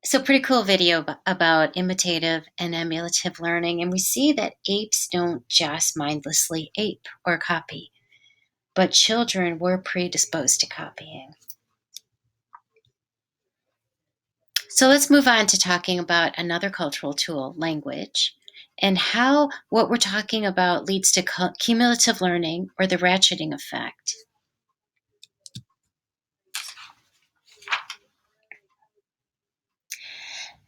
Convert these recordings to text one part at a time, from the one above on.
So, pretty cool video about imitative and emulative learning. And we see that apes don't just mindlessly ape or copy, but children were predisposed to copying. So, let's move on to talking about another cultural tool, language, and how what we're talking about leads to cumulative learning or the ratcheting effect.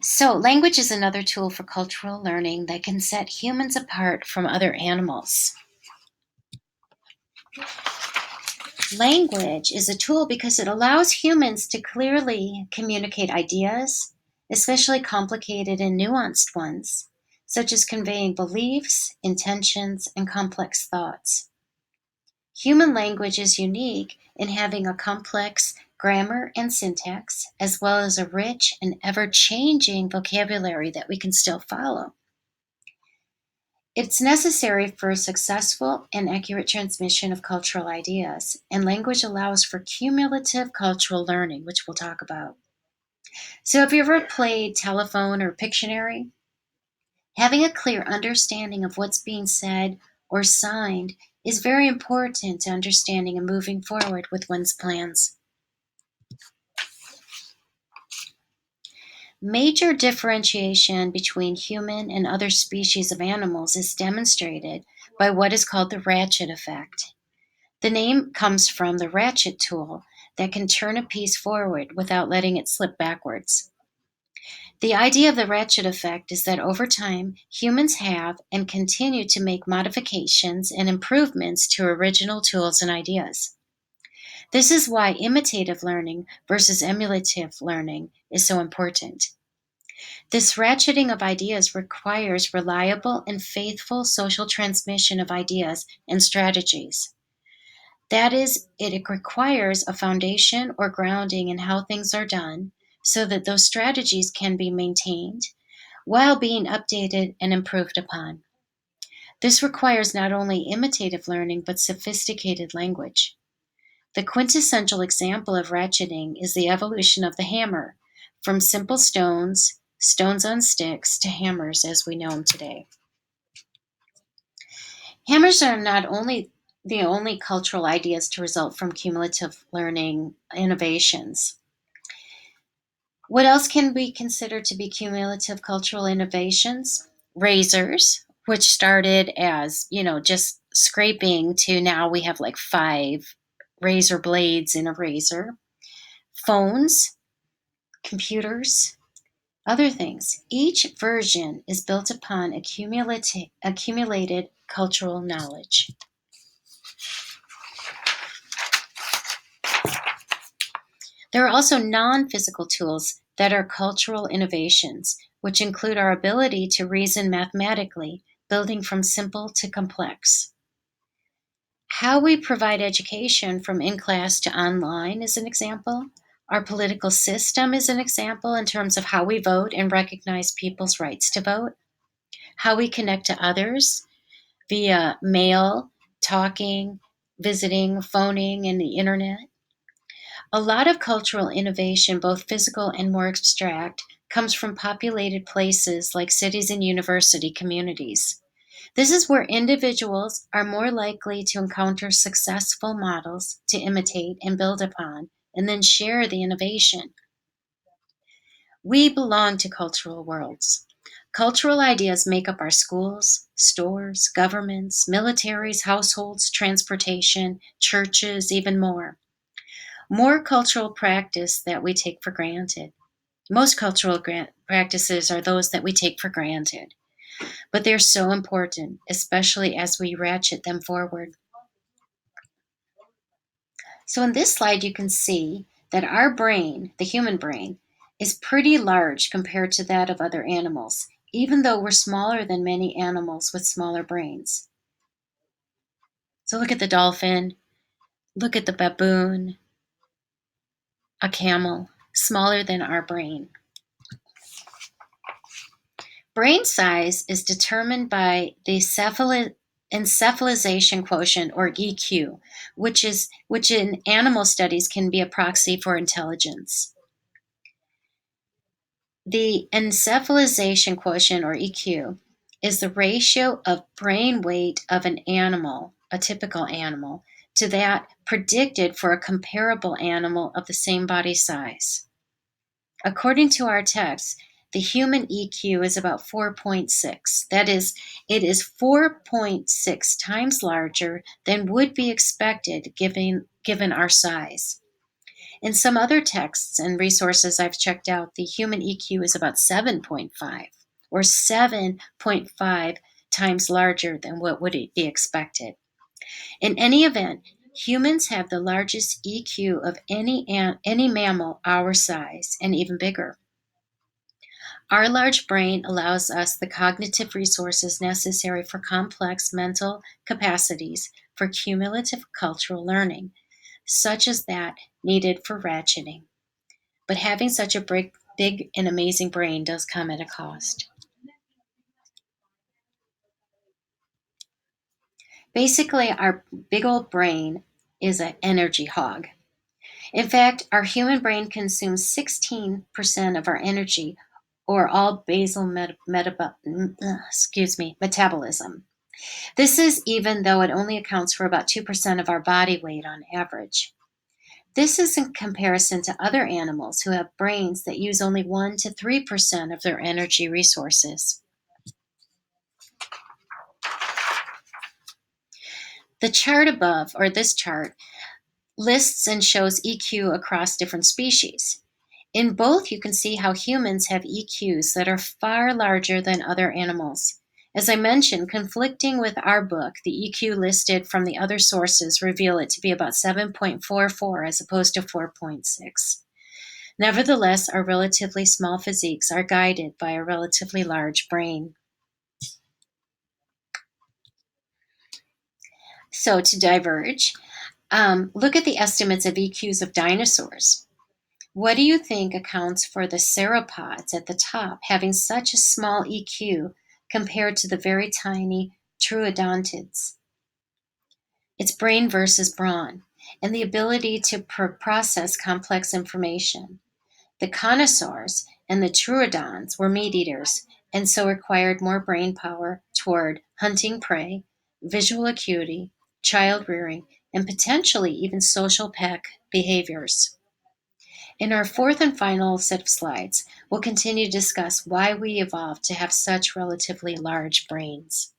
So, language is another tool for cultural learning that can set humans apart from other animals. Language is a tool because it allows humans to clearly communicate ideas, especially complicated and nuanced ones, such as conveying beliefs, intentions, and complex thoughts. Human language is unique in having a complex grammar and syntax, as well as a rich and ever changing vocabulary that we can still follow. It's necessary for successful and accurate transmission of cultural ideas, and language allows for cumulative cultural learning, which we'll talk about. So, have you ever played telephone or Pictionary? Having a clear understanding of what's being said or signed is very important to understanding and moving forward with one's plans. Major differentiation between human and other species of animals is demonstrated by what is called the ratchet effect. The name comes from the ratchet tool that can turn a piece forward without letting it slip backwards. The idea of the ratchet effect is that over time, humans have and continue to make modifications and improvements to original tools and ideas. This is why imitative learning versus emulative learning is so important. This ratcheting of ideas requires reliable and faithful social transmission of ideas and strategies. That is, it requires a foundation or grounding in how things are done so that those strategies can be maintained while being updated and improved upon. This requires not only imitative learning but sophisticated language. The quintessential example of ratcheting is the evolution of the hammer from simple stones, stones on sticks, to hammers as we know them today. Hammers are not only the only cultural ideas to result from cumulative learning innovations. What else can we consider to be cumulative cultural innovations? Razors, which started as, just scraping to now we have like 5 razor blades in a razor. Phones, computers, other things. Each version is built upon accumulated cultural knowledge. There are also non-physical tools that are cultural innovations, which include our ability to reason mathematically, building from simple to complex. How we provide education from in-class to online is an example. Our political system is an example in terms of how we vote and recognize people's rights to vote. How we connect to others via mail, talking, visiting, phoning, and the internet. A lot of cultural innovation, both physical and more abstract, comes from populated places like cities and university communities. This is where individuals are more likely to encounter successful models to imitate and build upon, and then share the innovation. We belong to cultural worlds. Cultural ideas make up our schools, stores, governments, militaries, households, transportation, churches, even more. More cultural practice that we take for granted. Most cultural practices are those that we take for granted, but they're so important, especially as we ratchet them forward. So in this slide, you can see that our brain, the human brain, is pretty large compared to that of other animals, even though we're smaller than many animals with smaller brains. So look at the dolphin, look at the baboon, a camel, smaller than our brain. Brain size is determined by the encephalization quotient, or EQ, which in animal studies can be a proxy for intelligence. The encephalization quotient, or EQ, is the ratio of brain weight of an animal, a typical animal, to that predicted for a comparable animal of the same body size. According to our text, the human EQ is about 4.6. That is, it is 4.6 times larger than would be expected given our size. In some other texts and resources I've checked out, the human EQ is about 7.5 or 7.5 times larger than what would be expected. In any event, humans have the largest EQ of any mammal our size and even bigger. Our large brain allows us the cognitive resources necessary for complex mental capacities for cumulative cultural learning, such as that needed for ratcheting. But having such a big and amazing brain does come at a cost. Basically, our big old brain is an energy hog. In fact, our human brain consumes 16% of our energy, or all basal metabolism. This is even though it only accounts for about 2% of our body weight on average. This is in comparison to other animals who have brains that use only 1 to 3% of their energy resources. The chart above, or this chart, lists and shows EQ across different species. In both, you can see how humans have EQs that are far larger than other animals. As I mentioned, conflicting with our book, the EQ listed from the other sources reveal it to be about 7.44 as opposed to 4.6. Nevertheless, our relatively small physiques are guided by a relatively large brain. So, to diverge, look at the estimates of EQs of dinosaurs. What do you think accounts for the sauropods at the top having such a small EQ compared to the very tiny troodontids? It's brain versus brawn, and the ability to process complex information. The connoisseurs and the troodons were meat eaters, and so required more brain power toward hunting prey, visual acuity, child rearing, and potentially even social pack behaviors. In our fourth and final set of slides, we'll continue to discuss why we evolved to have such relatively large brains.